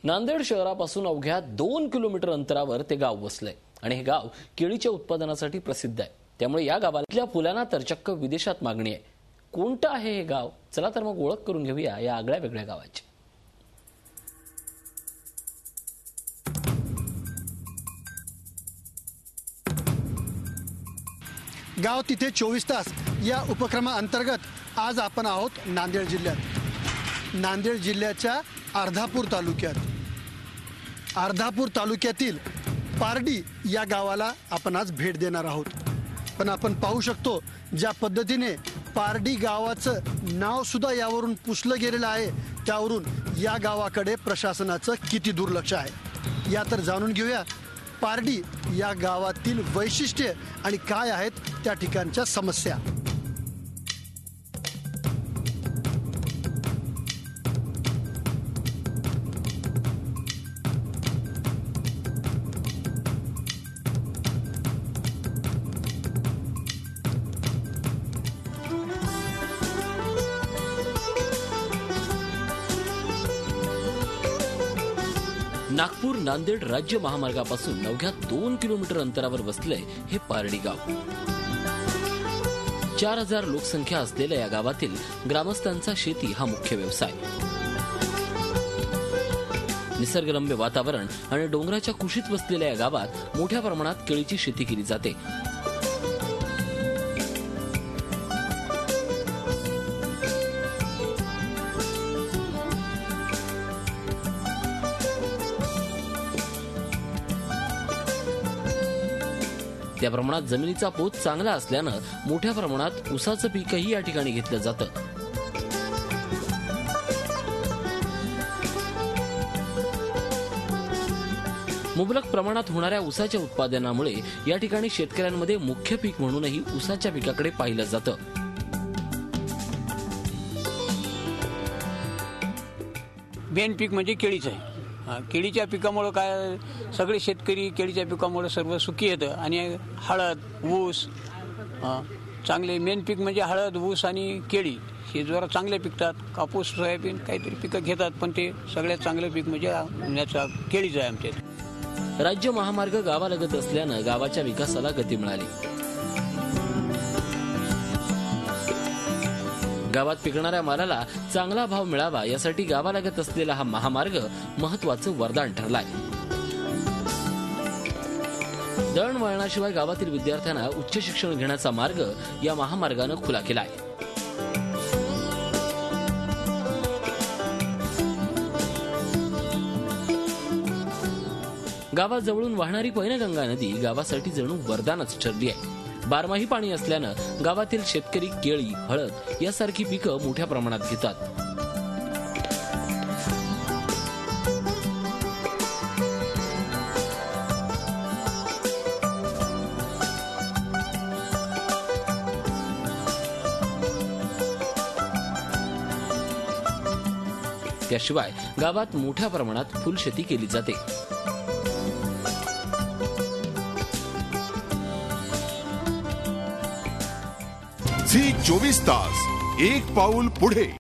नांदेड शहरापासून अवघ्या 2 किलोमीटर अंतरावर ते गाव वसलंय आणि हे गाव केळीच्या उत्पादनासाठी प्रसिद्ध आहे। त्यामुळे या गावातल्या फुलांना तर चक्क विदेशात मागणी आहे। कोणतं आहे हे गाव? चला तर मग ओळख करून घेऊया या आगळ्या वेगळ्या गावाची। गाव तिथे 24 तास या उपक्रमाअंतर्गत आज आपण आहोत नांदेड जिल्ह्यात। नांदेड जिल्ह्याच्या अर्धापूर तालुक्यातील पारडी या गावाला आपण आज भेट देणार आहोत। पण आपण पाहू शकतो ज्या पद्धतीने पारडी गावाचं नाव सुद्धा यावरून पुसलं गेलेलं आहे, त्यावरून या गावाकडे प्रशासनाचं किती दुर्लक्ष आहे। या तर जाणून घेऊया पारडी या गावातील वैशिष्ट्ये आणि काय आहेत त्या ठिकाणच्या समस्या। नागपूर नांदेड राज्य महामार्गापासून अवघ्या 2 किलोमीटर अंतरावर वसलंय हे पारडी गाव। 4000 लोकसंख्या असलेल्या या गावातील ग्रामस्थांचा शेती हा मुख्य व्यवसाय। निसर्गरम्य वातावरण आणि डोंगराच्या कुशीत वसलेल्या या गावात मोठ्या प्रमाणात केळीची शेती केली जाते। त्या प्रमाणात जमिनीचा पोत चांगला असल्यानं मोठ्या प्रमाणात ऊसाचं पीकही या ठिकाणी घेतलं जातं। मुबलक प्रमाणात होणाऱ्या ऊसाच्या उत्पादनामुळे या ठिकाणी शेतकऱ्यांमध्ये मुख्य पीक म्हणूनही ऊसाच्या पिकाकडे पाहिलं जातं। मेन पीक म्हणजे केळीच आहे। केळीच्या पिकामुळे काय सगळे शेतकरी केळीच्या पिकामुळे सर्व सुखी येतं आणि हळद ऊस चांगले मेन पीक म्हणजे हळद ऊस आणि केळी हे जरा चांगले पिकतात। कापूस सोयाबीन काहीतरी पिकं घेतात, पण ते सगळ्यात चांगलं पीक म्हणजे याचा केळीच आहे आमच्या। राज्य महामार्ग गावालगत असल्यानं गावाच्या विकासाला गती मिळाली। गावात पिकणाऱ्या मालाला चांगला भाव मिळावा यासाठी गावालगत असलेला हा महामार्ग महत्त्वाचं वरदान ठरलाय। दळणवळणाशिवाय गावातील विद्यार्थ्यांना उच्च शिक्षण घेण्याचा मार्ग या महामार्गानं खुला केलाय। गावाजवळून वाहणारी पैनगंगा नदी गावासाठी जणू वरदानच ठरली आहे। बारमाही पाणी असल्यानं गावातील शेतकरी केळी हळद यासारखी पिकं मोठ्या प्रमाणात घेतात। त्याशिवाय गावात मोठ्या प्रमाणात फुलशेती केली जाते। झी 24 तास एक पाऊल पुढे।